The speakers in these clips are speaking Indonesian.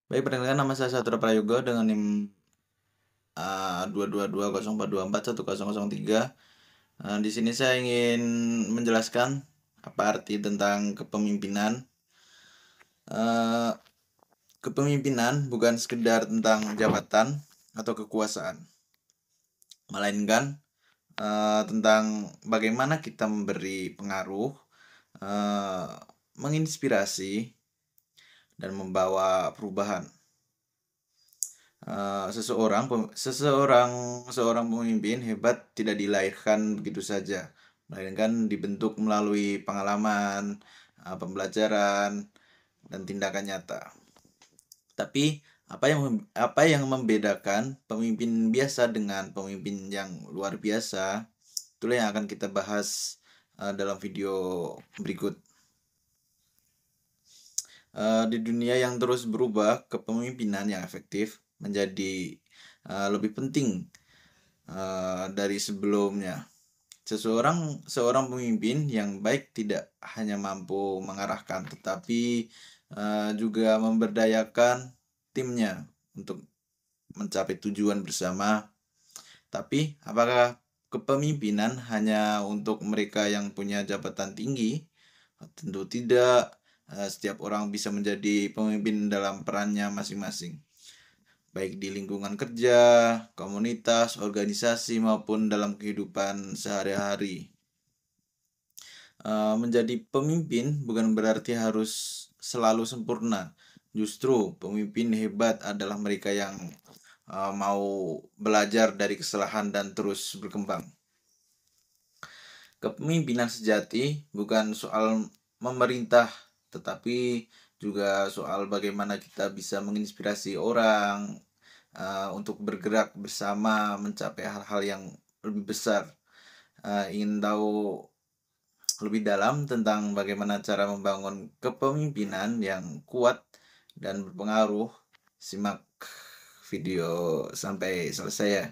Baik, perkenalkan nama saya Satria Prayogo dengan NIM 2220424 Di sini saya ingin menjelaskan apa arti tentang kepemimpinan. Eh, Kepemimpinan bukan sekedar tentang jabatan atau kekuasaan, melainkan tentang bagaimana kita memberi pengaruh, eh, menginspirasi, dan membawa perubahan. Seseorang pemimpin hebat tidak dilahirkan begitu saja, melainkan dibentuk melalui pengalaman, pembelajaran, dan tindakan nyata. Tapi apa yang membedakan pemimpin biasa dengan pemimpin yang luar biasa? Itulah yang akan kita bahas dalam video berikut. Di dunia yang terus berubah, kepemimpinan yang efektif menjadi lebih penting dari sebelumnya. Seorang pemimpin yang baik tidak hanya mampu mengarahkan, tetapi juga memberdayakan timnya untuk mencapai tujuan bersama. Tapi apakah kepemimpinan hanya untuk mereka yang punya jabatan tinggi? Tentu tidak. Setiap orang bisa menjadi pemimpin dalam perannya masing-masing, baik di lingkungan kerja, komunitas, organisasi, maupun dalam kehidupan sehari-hari. Menjadi pemimpin bukan berarti harus selalu sempurna. Justru pemimpin hebat adalah mereka yang mau belajar dari kesalahan dan terus berkembang. Kepemimpinan sejati bukan soal memerintah, tetapi juga soal bagaimana kita bisa menginspirasi orang untuk bergerak bersama mencapai hal-hal yang lebih besar. Ingin tahu lebih dalam tentang bagaimana cara membangun kepemimpinan yang kuat dan berpengaruh? Simak video sampai selesai ya.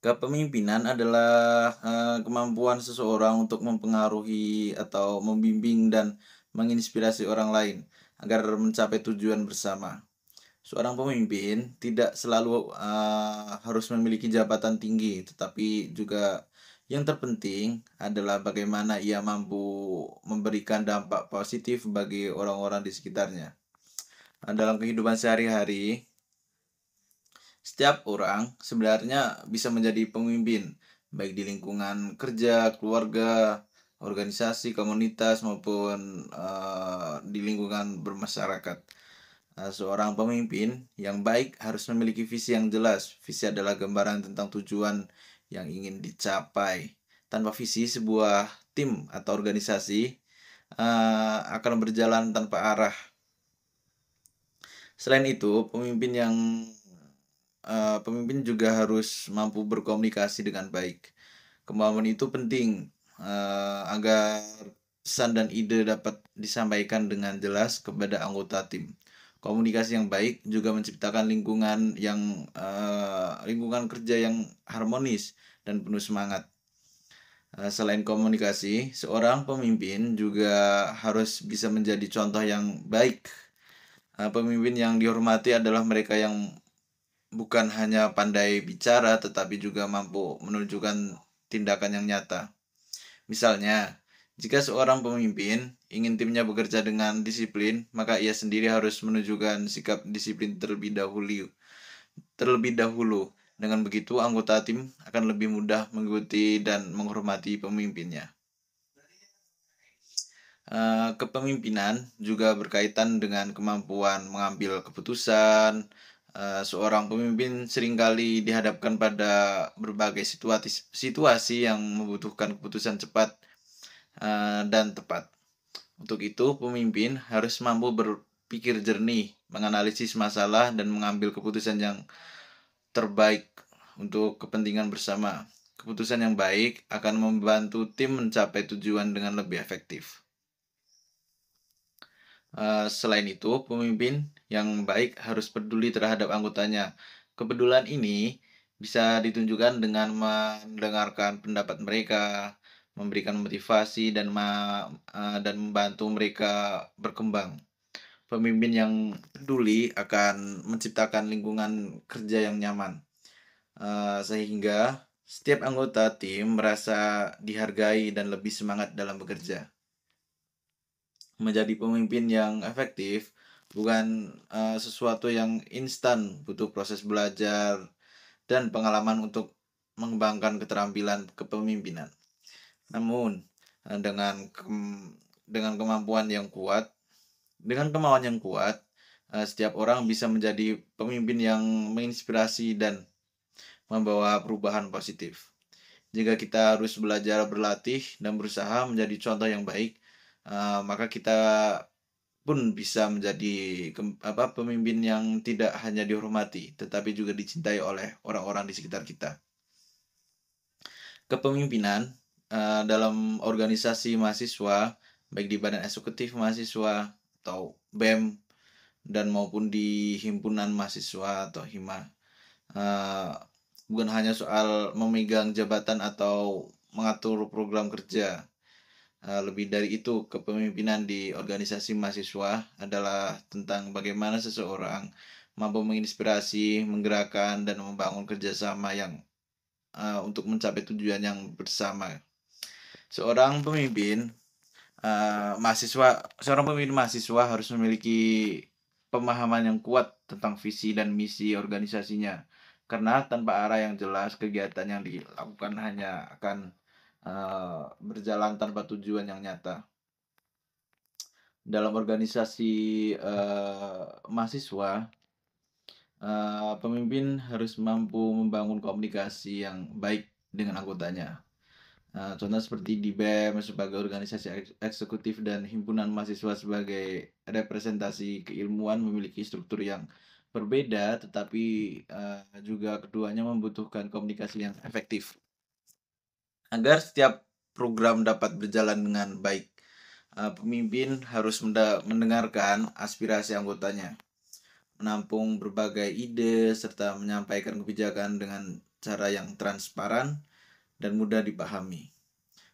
Kepemimpinan adalah kemampuan seseorang untuk mempengaruhi atau membimbing dan menginspirasi orang lain agar mencapai tujuan bersama. Seorang pemimpin tidak selalu harus memiliki jabatan tinggi, tetapi juga yang terpenting adalah bagaimana ia mampu memberikan dampak positif bagi orang-orang di sekitarnya. Dalam kehidupan sehari-hari, setiap orang sebenarnya bisa menjadi pemimpin, baik di lingkungan kerja, keluarga, organisasi, komunitas, maupun di lingkungan bermasyarakat. Seorang pemimpin yang baik harus memiliki visi yang jelas. Visi adalah gambaran tentang tujuan yang ingin dicapai. Tanpa visi, sebuah tim atau organisasi akan berjalan tanpa arah. Selain itu, pemimpin juga harus mampu berkomunikasi dengan baik. Kemampuan itu penting agar pesan dan ide dapat disampaikan dengan jelas kepada anggota tim. Komunikasi yang baik juga menciptakan lingkungan kerja yang harmonis dan penuh semangat. Selain komunikasi, seorang pemimpin juga harus bisa menjadi contoh yang baik. Pemimpin yang dihormati adalah mereka yang bukan hanya pandai bicara, tetapi juga mampu menunjukkan tindakan yang nyata. Misalnya, jika seorang pemimpin ingin timnya bekerja dengan disiplin, maka ia sendiri harus menunjukkan sikap disiplin terlebih dahulu. Dengan begitu, anggota tim akan lebih mudah mengikuti dan menghormati pemimpinnya. Kepemimpinan juga berkaitan dengan kemampuan mengambil keputusan. Seorang pemimpin seringkali dihadapkan pada berbagai situasi yang membutuhkan keputusan cepat dan tepat. Untuk itu, pemimpin harus mampu berpikir jernih, menganalisis masalah, dan mengambil keputusan yang terbaik untuk kepentingan bersama. Keputusan yang baik akan membantu tim mencapai tujuan dengan lebih efektif. Selain itu, pemimpin yang baik harus peduli terhadap anggotanya. Kepedulian ini bisa ditunjukkan dengan mendengarkan pendapat mereka, memberikan motivasi dan membantu mereka berkembang. Pemimpin yang peduli akan menciptakan lingkungan kerja yang nyaman, sehingga setiap anggota tim merasa dihargai dan lebih semangat dalam bekerja. Menjadi pemimpin yang efektif bukan sesuatu yang instan, butuh proses belajar dan pengalaman untuk mengembangkan keterampilan kepemimpinan. Namun, eh, dengan kem- dengan kemampuan yang kuat, dengan kemauan yang kuat, setiap orang bisa menjadi pemimpin yang menginspirasi dan membawa perubahan positif. Jika kita harus belajar berlatih dan berusaha menjadi contoh yang baik, maka kita pun bisa menjadi pemimpin yang tidak hanya dihormati, tetapi juga dicintai oleh orang-orang di sekitar kita. Kepemimpinan dalam organisasi mahasiswa, baik di badan eksekutif mahasiswa atau BEM dan maupun di himpunan mahasiswa atau hima, eh, bukan hanya soal memegang jabatan atau mengatur program kerja. Lebih dari itu, kepemimpinan di organisasi mahasiswa adalah tentang bagaimana seseorang mampu menginspirasi, menggerakkan, dan membangun kerjasama yang untuk mencapai tujuan yang bersama. Seorang pemimpin seorang pemimpin mahasiswa harus memiliki pemahaman yang kuat tentang visi dan misi organisasinya. Karena tanpa arah yang jelas, kegiatan yang dilakukan hanya akan berjalan tanpa tujuan yang nyata. Dalam organisasi mahasiswa, pemimpin harus mampu membangun komunikasi yang baik dengan anggotanya. Contoh seperti di BEM sebagai organisasi eksekutif dan himpunan mahasiswa sebagai representasi keilmuan memiliki struktur yang berbeda, tetapi juga keduanya membutuhkan komunikasi yang efektif. Agar setiap program dapat berjalan dengan baik, pemimpin harus mendengarkan aspirasi anggotanya, menampung berbagai ide, serta menyampaikan kebijakan dengan cara yang transparan dan mudah dipahami.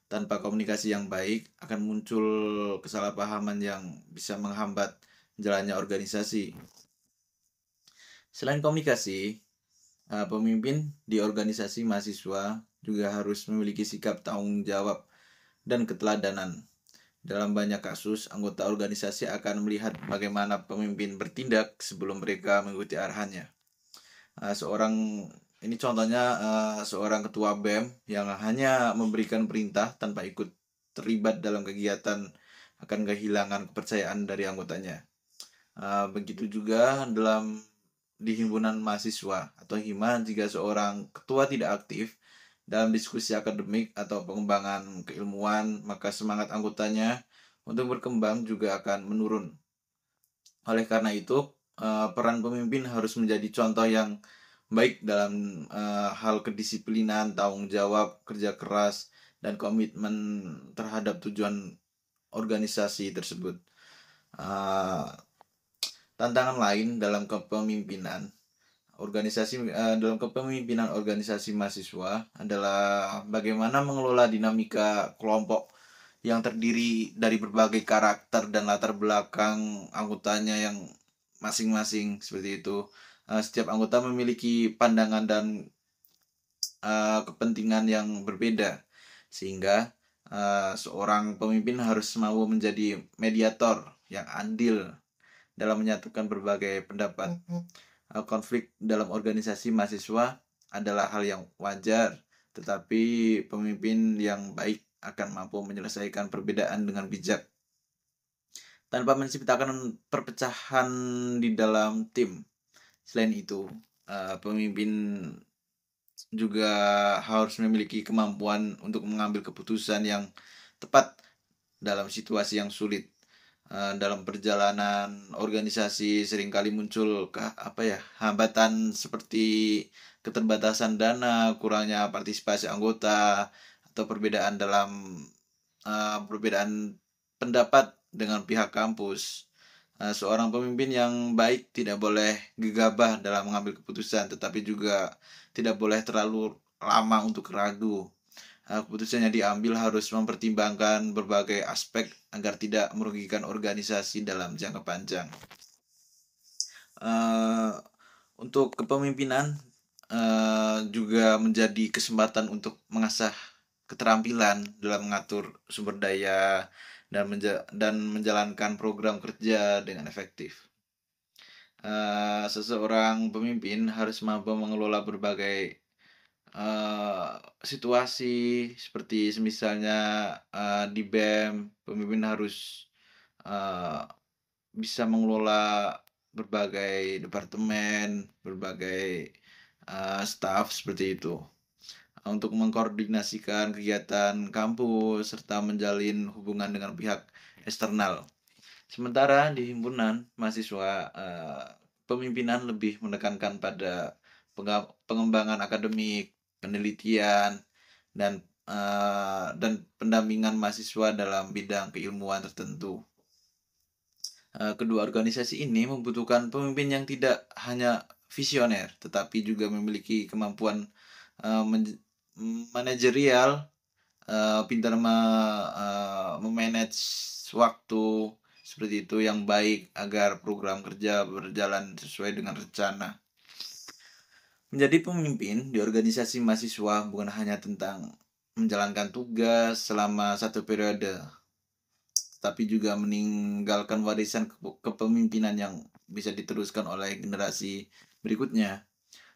Tanpa komunikasi yang baik, akan muncul kesalahpahaman yang bisa menghambat jalannya organisasi. Selain komunikasi, pemimpin di organisasi mahasiswa juga harus memiliki sikap tanggung jawab dan keteladanan. Dalam banyak kasus, anggota organisasi akan melihat bagaimana pemimpin bertindak sebelum mereka mengikuti arahannya. Ini contohnya seorang ketua BEM yang hanya memberikan perintah tanpa ikut terlibat dalam kegiatan akan kehilangan kepercayaan dari anggotanya. Begitu juga di himpunan mahasiswa atau hima, jika seorang ketua tidak aktif dalam diskusi akademik atau pengembangan keilmuan, maka semangat anggotanya untuk berkembang juga akan menurun. Oleh karena itu, peran pemimpin harus menjadi contoh yang baik dalam hal kedisiplinan, tanggung jawab, kerja keras, dan komitmen terhadap tujuan organisasi tersebut. Tantangan lain dalam kepemimpinan organisasi mahasiswa adalah bagaimana mengelola dinamika kelompok yang terdiri dari berbagai karakter dan latar belakang anggotanya yang masing-masing seperti itu. Setiap anggota memiliki pandangan dan kepentingan yang berbeda, sehingga seorang pemimpin harus mampu menjadi mediator yang adil dalam menyatukan berbagai pendapat. Konflik dalam organisasi mahasiswa adalah hal yang wajar, tetapi pemimpin yang baik akan mampu menyelesaikan perbedaan dengan bijak tanpa menciptakan perpecahan di dalam tim. Selain itu, pemimpin juga harus memiliki kemampuan untuk mengambil keputusan yang tepat dalam situasi yang sulit. Dalam perjalanan organisasi seringkali muncul hambatan seperti keterbatasan dana, kurangnya partisipasi anggota, atau perbedaan pendapat dengan pihak kampus. Seorang pemimpin yang baik tidak boleh gegabah dalam mengambil keputusan, tetapi juga tidak boleh terlalu lama untuk ragu. keputusan yang diambil harus mempertimbangkan berbagai aspek agar tidak merugikan organisasi dalam jangka panjang. Uh, untuk kepemimpinan juga menjadi kesempatan untuk mengasah keterampilan dalam mengatur sumber daya dan menjalankan program kerja dengan efektif. Seseorang pemimpin harus mampu mengelola berbagai situasi seperti misalnya di BEM, pemimpin harus uh, bisa mengelola berbagai departemen, berbagai staff seperti itu untuk mengkoordinasikan kegiatan kampus serta menjalin hubungan dengan pihak eksternal. Sementara di himpunan mahasiswa, pemimpinan lebih menekankan pada pengembangan akademik, penelitian, dan pendampingan mahasiswa dalam bidang keilmuan tertentu. Kedua organisasi ini membutuhkan pemimpin yang tidak hanya visioner, tetapi juga memiliki kemampuan manajerial, pintar memanage waktu seperti itu yang baik agar program kerja berjalan sesuai dengan rencana. Menjadi pemimpin di organisasi mahasiswa bukan hanya tentang menjalankan tugas selama satu periode, tapi juga meninggalkan warisan kepemimpinan yang bisa diteruskan oleh generasi berikutnya.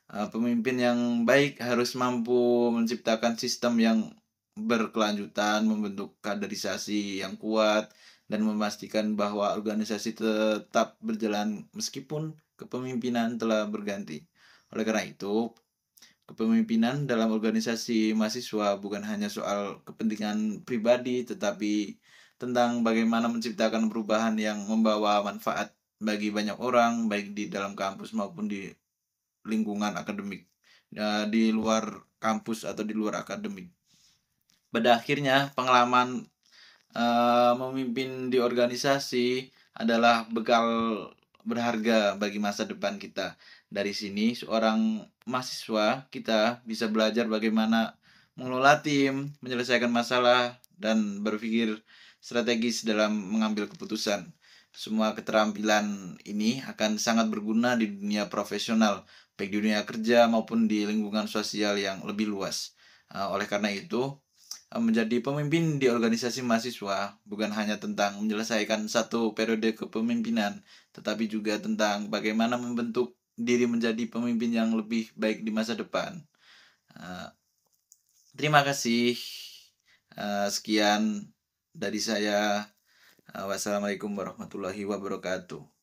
Pemimpin yang baik harus mampu menciptakan sistem yang berkelanjutan, membentuk kaderisasi yang kuat, dan memastikan bahwa organisasi tetap berjalan meskipun kepemimpinan telah berganti. Oleh karena itu, kepemimpinan dalam organisasi mahasiswa bukan hanya soal kepentingan pribadi, tetapi tentang bagaimana menciptakan perubahan yang membawa manfaat bagi banyak orang, baik di dalam kampus maupun di lingkungan akademik, di luar kampus atau di luar akademik. Pada akhirnya, pengalaman memimpin di organisasi adalah bekal berharga bagi masa depan kita. Dari sini, seorang mahasiswa kita bisa belajar bagaimana mengelola tim, menyelesaikan masalah, dan berpikir strategis dalam mengambil keputusan. Semua keterampilan ini akan sangat berguna di dunia profesional, baik di dunia kerja maupun di lingkungan sosial yang lebih luas. Oleh karena itu, menjadi pemimpin di organisasi mahasiswa bukan hanya tentang menyelesaikan satu periode kepemimpinan, tetapi juga tentang bagaimana membentuk diri menjadi pemimpin yang lebih baik di masa depan. Terima kasih. Sekian dari saya. Wassalamualaikum warahmatullahi wabarakatuh.